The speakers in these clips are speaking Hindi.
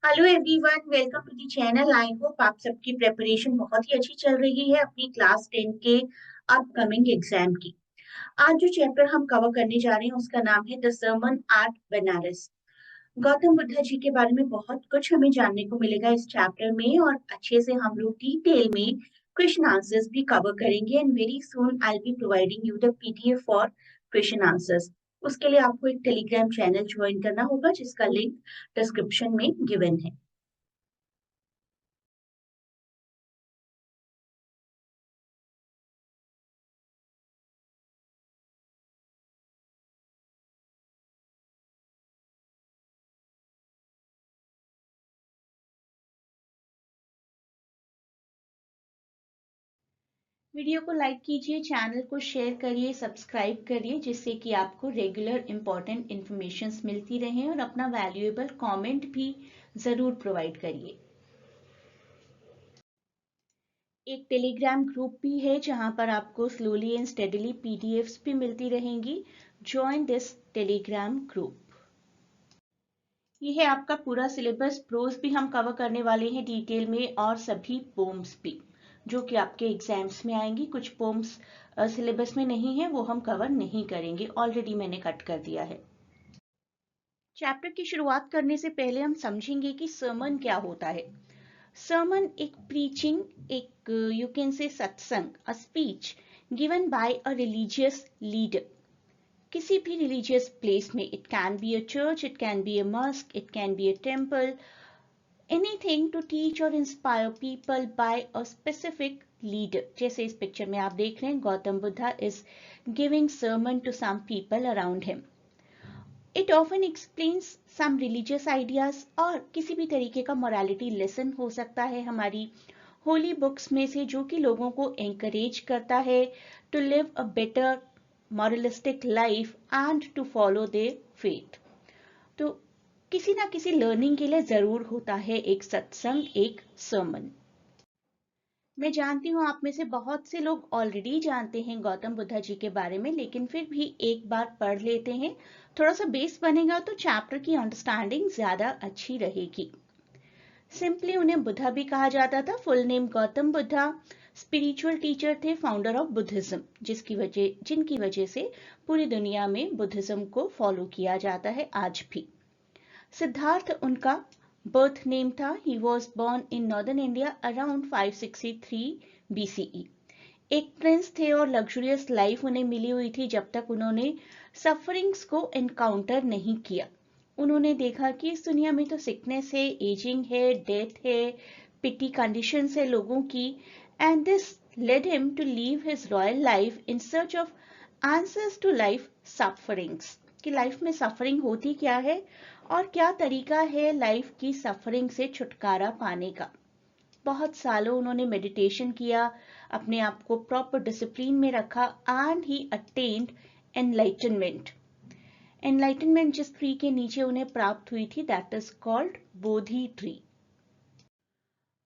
Hello everyone, welcome to the channel. I hope आप सबकी प्रिपरेशन बहुत ही अच्छी चल रही है अपनी क्लास 10 के अपकमिंग एग्जाम की। आज जो चैप्टर हम कवर करने जा रहे हैं उसका नाम है the sermon at Banaras. Gautam Buddha ji के बारे में बहुत कुछ हमें जानने को मिलेगा इस चैप्टर में, और अच्छे से हम लोग डिटेल में क्वेश्चन आंसर्स भी कवर करेंगे। And very soon I be providing you the PDF for question answers. उसके लिए आपको एक टेलीग्राम चैनल ज्वाइन करना होगा जिसका लिंक डिस्क्रिप्शन में गिवन है। वीडियो को लाइक कीजिए, चैनल को शेयर करिए, सब्सक्राइब करिए, जिससे कि आपको रेगुलर इंपॉर्टेंट इन्फॉर्मेशन मिलती रहे, और अपना वैल्यूएबल कमेंट भी ज़रूर प्रोवाइड करिए। एक टेलीग्राम ग्रुप भी है जहां पर आपको स्लोली एंड स्टेडीली पीडीएफ्स भी मिलती रहेंगी। Join this Telegram group. ये है आपका पूरा सिलेबस। प्रोज भी हम कवर करने वाले हैं डिटेल में, और सभी पोम्स भी जो कि आपके एग्जाम्स में आएंगी। कुछ पोम्स सिलेबस में नहीं है, वो हम कवर नहीं करेंगे, ऑलरेडी मैंने कट कर दिया है। चैप्टर की शुरुआत करने से पहले हम समझेंगे कि सर्मन क्या होता है। सर्मन एक प्रीचिंग, एक यू कैन से सत्संग, a speech given by a religious leader किसी भी रिलीजियस प्लेस में। It can be a church, it can be a mosque, it can be a temple, anything to teach or inspire people by a specific leader। जैसे इस पिक्चर में आप देख रहे हैं, Gautam Buddha is giving sermon to some people around him। It often explains some religious ideas, और किसी भी तरीके का morality lesson हो सकता है हमारी होली बुक्स में से, जो कि लोगों को encourage करता है to live a better moralistic life and to follow their faith। तो किसी ना किसी लर्निंग के लिए जरूर होता है एक सत्संग, एक सर्मन। मैं जानती हूँ आप में से बहुत से लोग ऑलरेडी जानते हैं गौतम बुद्धा जी के बारे में, लेकिन फिर भी एक बार पढ़ लेते हैं। थोड़ा सा बेस बनेगा तो चैप्टर की अंडरस्टैंडिंग ज्यादा अच्छी रहेगी। सिंपली उन्हें बुद्धा भी कहा जाता था। Full name Gautam Buddha. Spiritual teacher थे, फाउंडर ऑफ बुद्धिज्म, जिनकी वजह से पूरी दुनिया में बुद्धिज्म को फॉलो किया जाता है आज भी। सिद्धार्थ उनका बर्थ नेम था। He was born in northern India around 563 BCE। एक प्रिंस थे और लग्जरियस लाइफ उन्हें मिली हुई थी जब तक उन्होंने सफरिंग्स को एनकाउंटर नहीं किया। उन्होंने देखा कि इस दुनिया में तो सिकनेस है, एजिंग है, डेथ है, पिटी कंडीशंस है लोगों की, and this led him to leave his royal life in search of answers to life sufferings. कि लाइफ में सफरिंग होती क्या है और क्या तरीका है लाइफ की सफरिंग से छुटकारा पाने का। बहुत सालों उन्होंने मेडिटेशन किया, अपने आप को प्रॉपर डिसिप्लिन में रखा, and he attend enlightenment. Enlightenment जिस ट्री के नीचे उन्हें प्राप्त हुई थी, that is called Bodhi tree.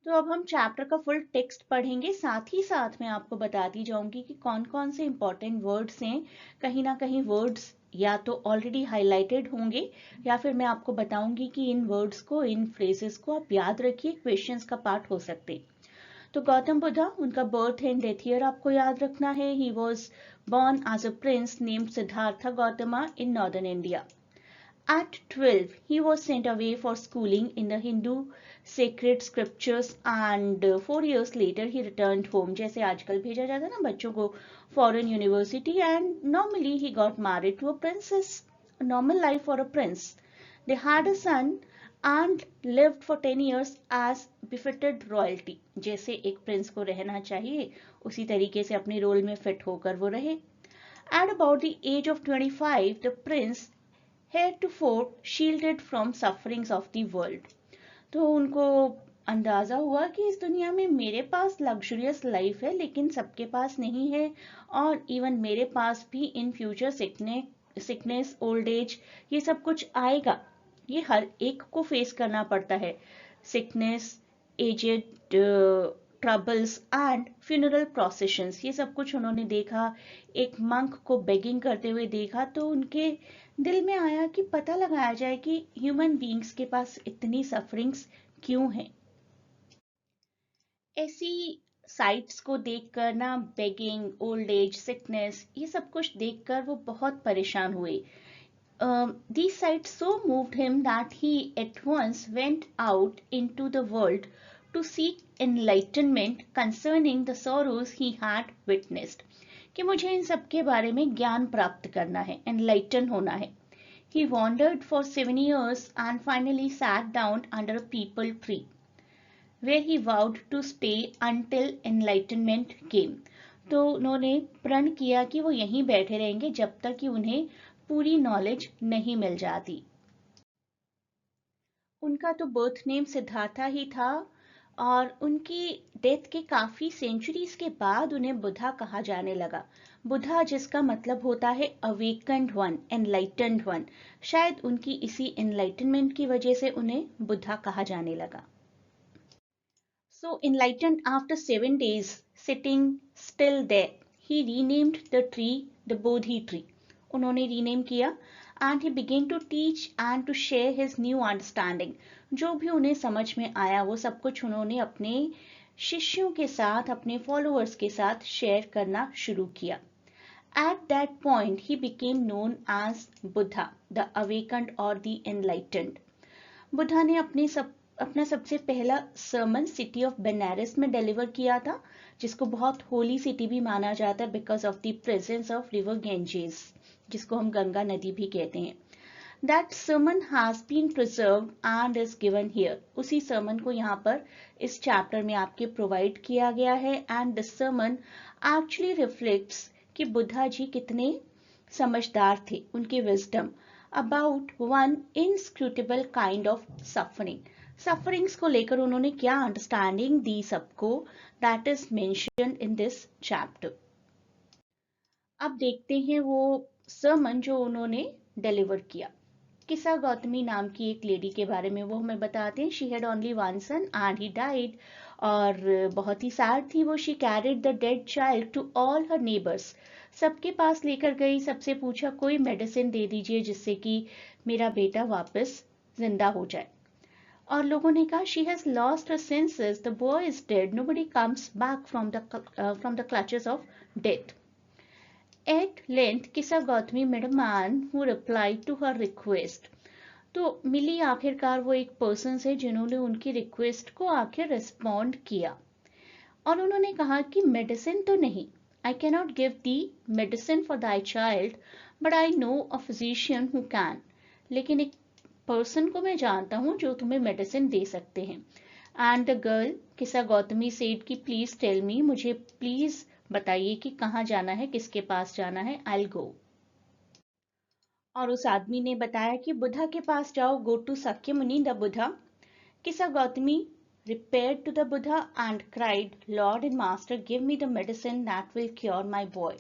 तो अब हम चैप्टर का फुल टेक्स्ट पढ़ेंगे, साथ ही साथ मैं आपको बताती जाऊंगी कि कौन कौन से इंपॉर्टेंट वर्ड्स हैं। कहीं ना कहीं वर्ड्स या तो ऑलरेडी हाईलाइटेड होंगे, या फिर मैं आपको बताऊंगी कि इन वर्ड्स को, इन फ्रेजेस को आप याद रखिए, क्वेश्चंस का पार्ट हो सकते। तो गौतम बुद्धा, उनका बर्थ एंड डेथ ईयर आपको याद रखना है। He was born as a prince named Siddhartha Gautama in northern India। At 12, he was sent away for schooling in the Hindu sacred scriptures, and 4 years later he returned home। जैसे आजकल भेजा जाता है ना बच्चों को foreign university, and normally he got married to a princess, a normal life for a prince। They had a son and lived for 10 years as befitted royalty। जैसे एक प्रिंस को रहना चाहिए उसी तरीके से अपने रोल में फिट होकर वो रहे। At about the age of 25, the prince heretofore shielded from sufferings of the world। तो उनको अंदाजा हुआ कि इस दुनिया में मेरे पास लग्जरियस लाइफ है, लेकिन सबके पास नहीं है, और इवन मेरे पास भी in future sickness, old age, ये सब कुछ आएगा। ये हर एक को फेस करना पड़ता है। Sickness, aged troubles and funeral processions, ये सब कुछ उन्होंने देखा। एक मंक को बेगिंग करते हुए देखा, तो उनके दिल में आया कि पता लगाया जाए कि ह्यूमन बीइंग्स के पास इतनी सफरिंग्स क्यों हैं। ऐसी साइट्स को देखकर ना, बेगिंग, ओल्ड एज, सिकनेस, ये सब कुछ देखकर वो बहुत परेशान हुए। These sights so moved him that he at once went out into the world to seek enlightenment concerning the sorrows he had witnessed. कि मुझे इन सब के बारे में ज्ञान प्राप्त करना है, enlighten होना है। He wandered for 7 years and finally sat down under a peepal tree, where he vowed to stay until enlightenment came. तो उन्होंने प्रण किया कि वो यहीं बैठे रहेंगे जब तक कि उन्हें पूरी नॉलेज नहीं मिल जाती। उनका तो बर्थ नेम सिद्धार्था ही था, और उनकी डेथ के काफी सेंचुरीज के बाद उन्हें बुद्धा कहा जाने लगा। बुद्धा जिसका मतलब होता है अवेकन्ड वन, एनलाइटेंड वन। शायद उनकी इसी एनलाइटनमेंट की वजह से उन्हें बुद्धा कहा जाने लगा। So enlightened after 7 days, sitting still there, he renamed the tree the Bodhi tree. उन्होंने रीनेम किया and he began to teach and to share his new understanding. जो भी उन्हें समझ में आया वो सब कुछ उन्होंने अपने शिष्यों के साथ, अपने फॉलोअर्स के साथ शेयर करना शुरू किया। At that point he became known as Buddha, the awakened or the enlightened. Buddha ने अपना सबसे पहला सर्मन सिटी ऑफ बनारस में डिलीवर किया था, जिसको बहुत होली सिटी भी माना जाता है because of the presence of river Ganges, जिसको हम गंगा नदी भी कहते हैं। That sermon has been preserved and is given here. उसी सर्मन को यहाँ पर इस चैप्टर में आपके प्रोवाइड किया गया है। And this sermon actually reflects कि बुद्धा जी कितने समझदार थे, उनकी wisdom about one inscrutable kind of suffering. Sufferings को लेकर उन्होंने क्या अंडरस्टैंडिंग दी सबको, that is mentioned in this chapter. अब देखते हैं वो सर्मन जो उन्होंने डिलीवर किया। किसा गौतमी नाम की एक लेडी के बारे में वो हमें बताते हैं। She had only one son and he died, और बहुत ही सैड थी वो। She carried the dead child to all her neighbours. सबके पास लेकर गई, सबसे पूछा कोई मेडिसिन दे दीजिए जिससे कि मेरा बेटा वापस जिंदा हो जाए। और लोगों ने कहा she has lost her senses, the boy is dead, nobody comes back from the clutches of death. At length किसा Gautami met a man who replied to her request. तो मिली आखिरकार वो एक पर्सन से जिन्होंने उनकी रिक्वेस्ट को आखिर रिस्पॉन्ड किया, और उन्होंने कहा कि मेडिसिन तो नहीं, I cannot give the medicine for thy child, but I know a physician who can. लेकिन एक पर्सन को मैं जानता हूँ जो तुम्हें मेडिसिन दे सकते हैं। एंड द गर्ल किसा गौतमी सेड कि प्लीज टेल मी, मुझे प्लीज बताइए कि कहाँ जाना है, किसके पास जाना है, आई गो। और उस आदमी ने बताया कि बुद्धा के पास जाओ, गो टू सक्यमुनि द बुद्धा। किसा Gautami repaired to the Buddha and cried, Lord and Master, give me the medicine that will cure my boy.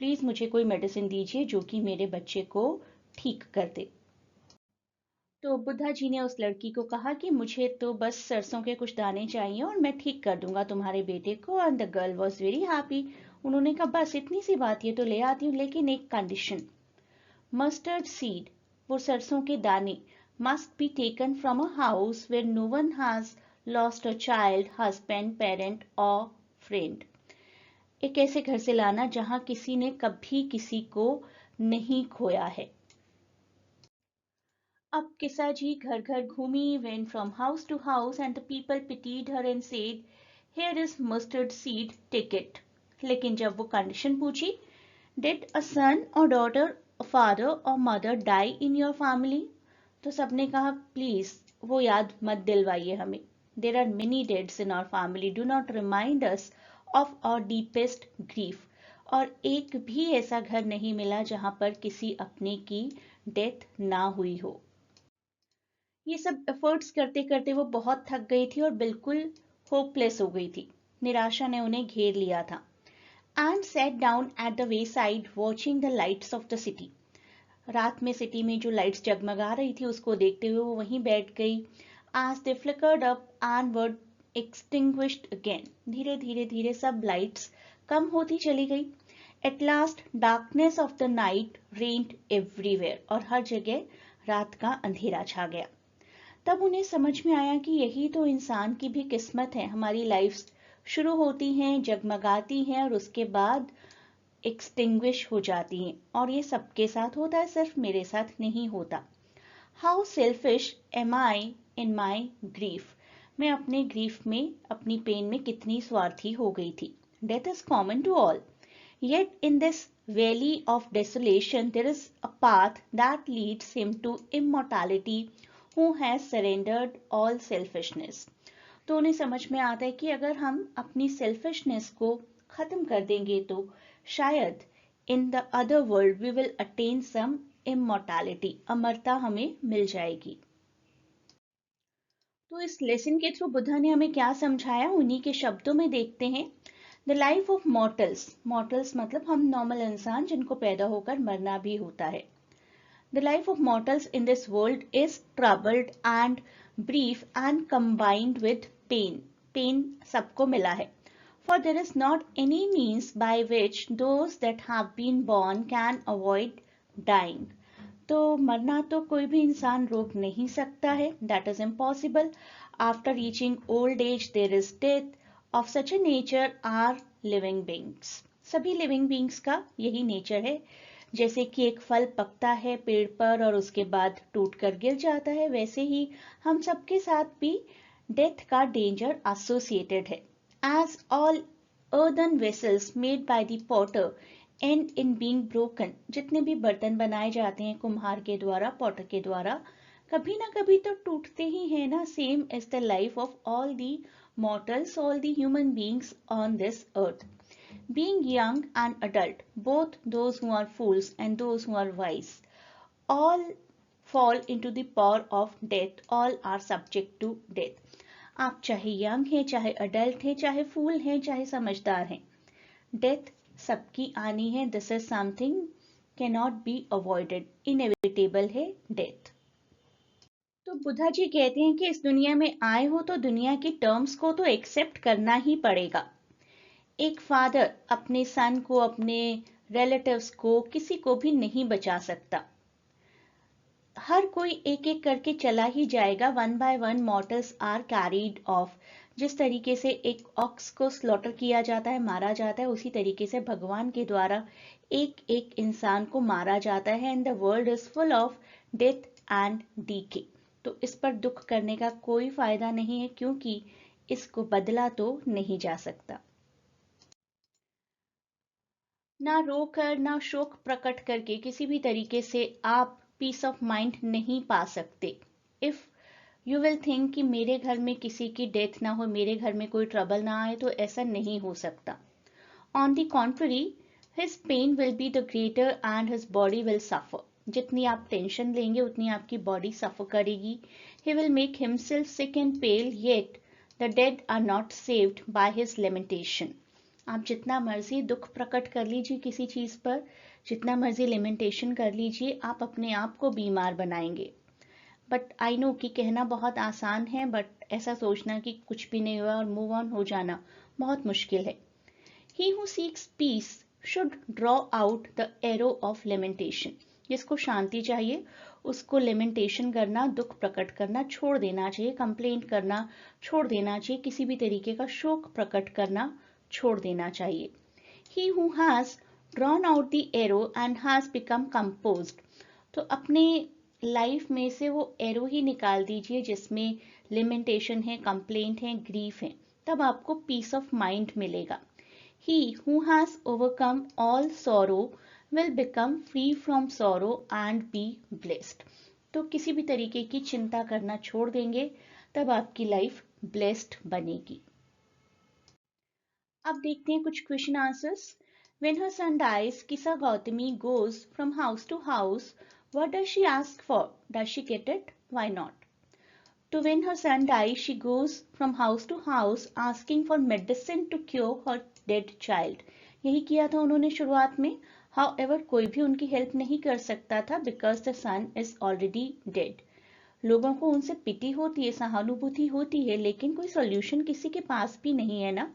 Please मुझे कोई मेडिसिन दीजिए जो कि मेरे बच्चे को ठीक कर दे। तो बुद्धा जी ने उस लड़की को कहा कि मुझे तो बस सरसों के कुछ दाने चाहिए और मैं ठीक कर दूंगा तुम्हारे बेटे को। And the girl was very happy. उन्होंने कहा बस इतनी सी बात, ये तो ले आती हूँ, लेकिन एक कंडीशन। मस्टर्ड सीड, वो सरसों के दाने, must be taken from a house where no one has lost a child, husband, parent और फ्रेंड। एक ऐसे घर से लाना जहां किसी ने कभी किसी को नहीं खोया है। अब किसा जी घर घर घूमी, went from house to house and the people pitied her and said, here is mustard seed, take it. लेकिन जब वो कंडीशन पूछी, did a son or daughter, a father or mother die in your family? तो सबने कहा प्लीज वो याद मत दिलवाइए हमें। There are many deaths in our family, do not remind us of our deepest grief. और एक भी ऐसा घर नहीं मिला जहां पर किसी अपने की डेथ ना हुई हो। ये सब एफर्ट्स करते करते वो बहुत थक गई थी और बिल्कुल होपलेस हो गई थी। निराशा ने उन्हें घेर लिया था। And set down at the way side watching the lights off the city. रात में सिटी में जो लाइट्स जगमगा रही थी उसको देखते हुए वो वहीं बैठ गई। As they flickered up and were extinguished again. धीरे धीरे धीरे सब लाइट्स कम होती चली गई. At last darkness of the night reigned everywhere. और हर जगह रात का अंधेरा छा गया. तब उन्हें समझ में आया कि यही तो इंसान की भी किस्मत है. हमारी लाइफ शुरू होती हैं, जगमगाती हैं और उसके बाद एक्सटिंग्विश हो जाती हैं. और ये सबके साथ होता है, सिर्फ मेरे साथ नहीं होता. How selfish am I in my grief. मैं अपने ग्रीफ में, अपनी पेन में कितनी स्वार्थी हो गई थी. Death is common to all. Yet in this valley of desolation there is a path that leads him to immortality who has surrendered all selfishness. तो उन्हें समझ में आता है कि अगर हम अपनी सेल्फिशनेस को खत्म कर देंगे तो शायद in the other world we will attain some immortality. अमरता हमें मिल जाएगी. तो इस लेसन के थ्रू बुद्धा ने हमें क्या समझाया, उन्हीं के शब्दों में देखते हैं. The life of mortals. Mortals मतलब हम नॉर्मल इंसान जिनको पैदा होकर मरना भी होता है. The life of mortals in this world is troubled and brief and combined with pain. Pain सबको मिला है. For there is not any means by which those that have been born can avoid dying. तो मरना तो कोई भी इंसान रोक नहीं सकता है. That is impossible. After reaching old age there is death. Of such a nature are living beings. सभी लिविंग बींग्स का यही नेचर है. जैसे कि एक फल पकता है पेड़ पर और उसके बाद टूटकर गिर जाता है, वैसे ही हम सबके साथ भी डेथ का डेंजर एसोसिएटेड है. As all earthen vessels made by the potter end in being broken. जितने भी बर्तन बनाए जाते हैं कुम्हार के द्वारा, पॉटर के द्वारा, कभी ना कभी तो टूटते ही हैं ना. Same is the life of all the mortals, all the human beings on this earth. Being young and adult, both those who are fools and those who are wise, all fall into the power of death. All are subject to death. आप चाहे यंग हैं, चाहे अडल्ट हैं, चाहे फूल हैं, चाहे समझदार हैं, डेथ सबकी आनी है. This is something can not be avoided. Inevitable है डेथ. तो बुद्धा जी कहते हैं कि इस दुनिया में आए हो तो दुनिया की टर्म्स को तो एक्सेप्ट करना ही पड़ेगा. एक फादर अपने सन को, अपने रिलेटिव्स को, किसी को भी नहीं बचा सकता. हर कोई एक एक करके चला ही जाएगा. One by one mortals are carried off. जिस तरीके से एक ऑक्स को स्लॉटर किया जाता है, मारा जाता है, उसी तरीके से भगवान के द्वारा एक एक इंसान को मारा जाता है. And the world is full of death and decay. तो इस पर दुख करने का कोई फायदा नहीं है, क्योंकि इसको बदला तो नहीं जा सकता. ना रोकर, ना शोक प्रकट करके किसी भी तरीके से आप पीस ऑफ माइंड नहीं पा सकते. इफ यू विल थिंक कि मेरे घर में किसी की डेथ ना हो, मेरे घर में कोई ट्रबल ना आए, तो ऐसा नहीं हो सकता. On the contrary, his pain will be the greater and his body will suffer. जितनी आप टेंशन लेंगे उतनी आपकी बॉडी सफर करेगी. He will make himself sick and pale, yet the dead are not saved by his lamentation. आप जितना मर्जी दुख प्रकट कर लीजिए किसी चीज पर, जितना मर्जी लेमेंटेशन कर लीजिए, आप अपने आप को बीमार बनाएंगे. बट आई नो कि कहना बहुत आसान है, बट ऐसा सोचना कि कुछ भी नहीं हुआ और मूव ऑन हो जाना बहुत मुश्किल है. He who seeks peace should draw out the arrow of lamentation. जिसको शांति चाहिए उसको लेमेंटेशन करना, दुख प्रकट करना छोड़ देना चाहिए. कंप्लेंट करना छोड़ देना चाहिए. किसी भी तरीके का शोक प्रकट करना छोड़ देना चाहिए. He who has drawn out the arrow and has become composed. तो अपने लाइफ में से वो एरो ही निकाल दीजिए जिसमें लेमेंटेशन है, कंप्लेंट है, ग्रीफ है. तब आपको पीस ऑफ माइंड मिलेगा. He who has overcome all sorrow will become free from sorrow and be blessed. तो किसी भी तरीके की चिंता करना छोड़ देंगे, तब आपकी लाइफ ब्लेस्ड बनेगी. अब देखते हैं कुछ question answers. When her son dies, Kisa Gautami goes from house to house. What does she ask for? Does she get it? Why not? So when her son dies, she goes from house to house asking for medicine to cure her dead child. यही किया था उन्होंने शुरुआत में. However, कोई भी उनकी हेल्प नहीं कर सकता था because the son is already dead. लोगों को उनसे पिटी होती है, सहानुभूति होती है, लेकिन कोई सॉल्यूशन किसी के पास भी नहीं है ना.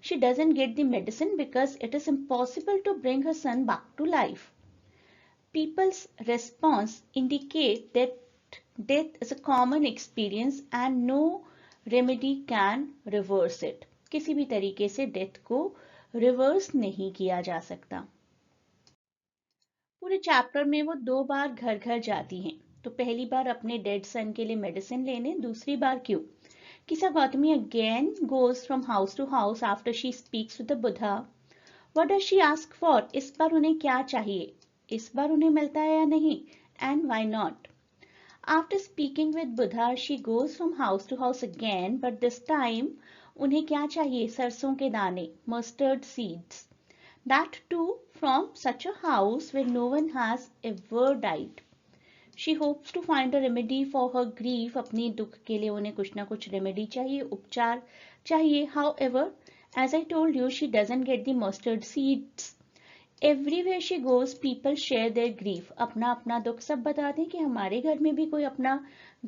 She doesn't get the medicine because it is impossible to bring her son back to life. People's response indicate that death is a common experience and no remedy can reverse it. किसी भी तरीके से डेथ को रिवर्स नहीं किया जा सकता. पूरे चैप्टर में वो 2 बार घर घर जाती हैं. तो पहली बार अपने डेड सन के लिए मेडिसिन लेने, दूसरी बार क्यों? Kisa Gautami again goes from house to house after she speaks with the Buddha. What does she ask for? इस बार उन्हें क्या चाहिए? इस बार उन्हें मिलता है या नहीं? And why not? After speaking with Buddha, she goes from house to house again, but this time उन्हें क्या चाहिए? सरसों के दाने, mustard seeds. That too from such a house where no one has ever died. She hopes to find a remedy for her grief. अपनी दुख के लिए उन्हें कुछ ना कुछ रेमेडी चाहिए, उपचार चाहिए. However, as I told you, she doesn't get the mustard seeds. Everywhere she goes, people share their grief. अपना अपना दुख सब बताते हैं कि हमारे घर में भी कोई अपना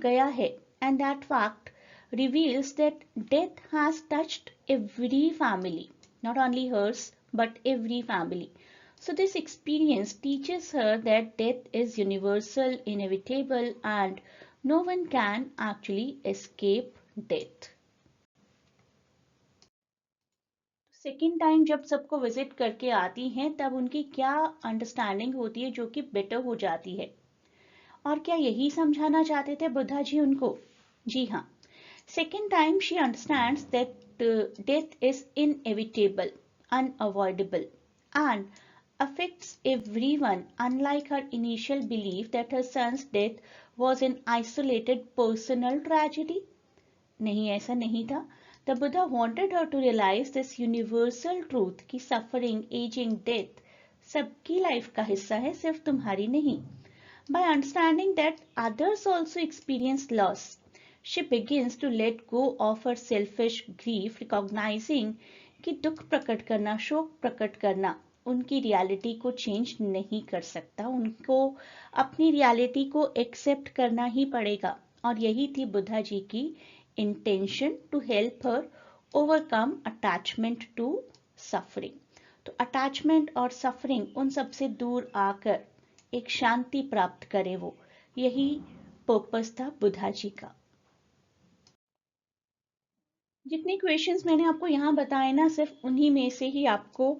गया है. And that fact reveals that death has touched every family, not only hers, but every family. So this experience teaches her that death is universal, inevitable, and no one can actually escape death. Second time जब सबको विजिट करके आती हैं तब उनकी क्या अंडरस्टैंडिंग होती है जो कि बेटर हो जाती है. और क्या यही समझाना चाहते थे बुद्धा जी उनको? जी हाँ. Second time she understands that death is inevitable, unavoidable, and affects everyone, unlike her initial belief that her son's death was an isolated personal tragedy. नहीं, ऐसा नहीं था. The Buddha wanted her to realize this universal truth कि suffering, aging, death सबकी लाइफ का हिस्सा है, सिर्फ तुम्हारी नहीं. By understanding that others also experience loss, she begins to let go of her selfish grief, recognizing कि दुख प्रकट करना, शोक प्रकट करना उनकी रियलिटी को चेंज नहीं कर सकता. उनको अपनी रियलिटी को एक्सेप्ट करना ही पड़ेगा. और यही थी बुद्धा जी की intention, to help her overcome attachment to suffering. तो अटैचमेंट और सफरिंग उन सबसे दूर आकर एक शांति प्राप्त करे, वो यही पर्पस था बुद्धा जी का. जितने क्वेश्चंस मैंने आपको यहाँ बताए ना, सिर्फ उन्हीं में से ही आपको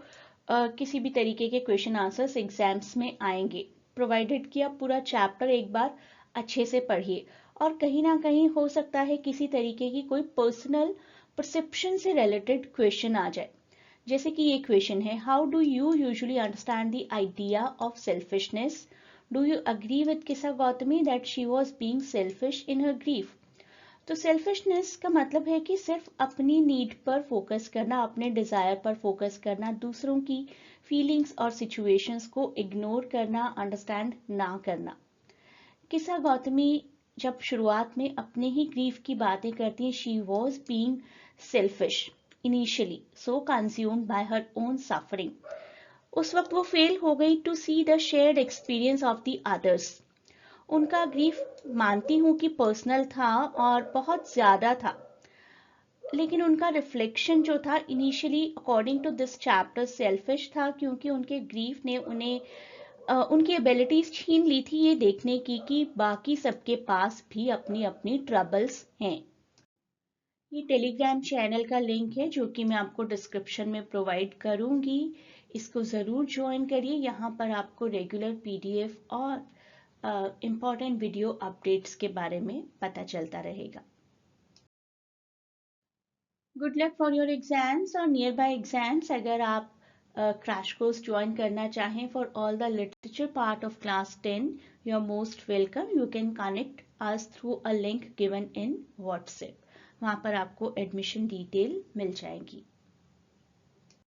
किसी भी तरीके के क्वेश्चन आंसर्स एग्जाम्स में आएंगे, प्रोवाइडेड कि आप पूरा चैप्टर एक बार अच्छे से पढ़िए. और कहीं ना कहीं हो सकता है किसी तरीके की कोई पर्सनल परसेप्शन से रिलेटेड क्वेश्चन आ जाए. जैसे कि ये क्वेश्चन है, how do you usually understand the idea of selfishness? Do you agree with Kisa Gautami that she was being selfish in her grief? तो सेल्फिशनेस का मतलब है कि सिर्फ अपनी नीड पर फोकस करना, अपने डिजायर पर फोकस करना, दूसरों की फीलिंग्स और सिचुएशंस को इग्नोर करना, अंडरस्टैंड ना करना. किसा गौतमी जब शुरुआत में अपने ही ग्रीफ की बातें करती हैं, she was being selfish initially, so consumed by her own suffering. उस वक्त वो फेल हो गई to see the shared experience of the others. उनका ग्रीफ मानती हूं कि पर्सनल था और बहुत ज्यादा था, लेकिन उनका रिफ्लेक्शन जो था initially according to this chapter selfish था, क्योंकि उनके ग्रीफ ने उन्हें उनकी एबिलिटीज छीन ली थी ये देखने की कि बाकी सबके पास भी अपनी अपनी ट्रबल्स हैं. ये टेलीग्राम चैनल का लिंक है जो कि मैं आपको डिस्क्रिप्शन में प्रोवाइड करूंगी. इसको ज़रूर ज्वाइन करिए. यहाँ पर आपको रेगुलर PDF और इम्पॉर्टेंट वीडियो अपडेट्स के बारे में पता चलता रहेगा. Good luck for your exams और नियर बाय एग्जाम्स. अगर आप क्रैश कोर्स ज्वाइन करना चाहें for all the literature part of class 10, you are most welcome. You can connect us through a link given in WhatsApp. वहाँ पर आपको एडमिशन डिटेल मिल जाएगी.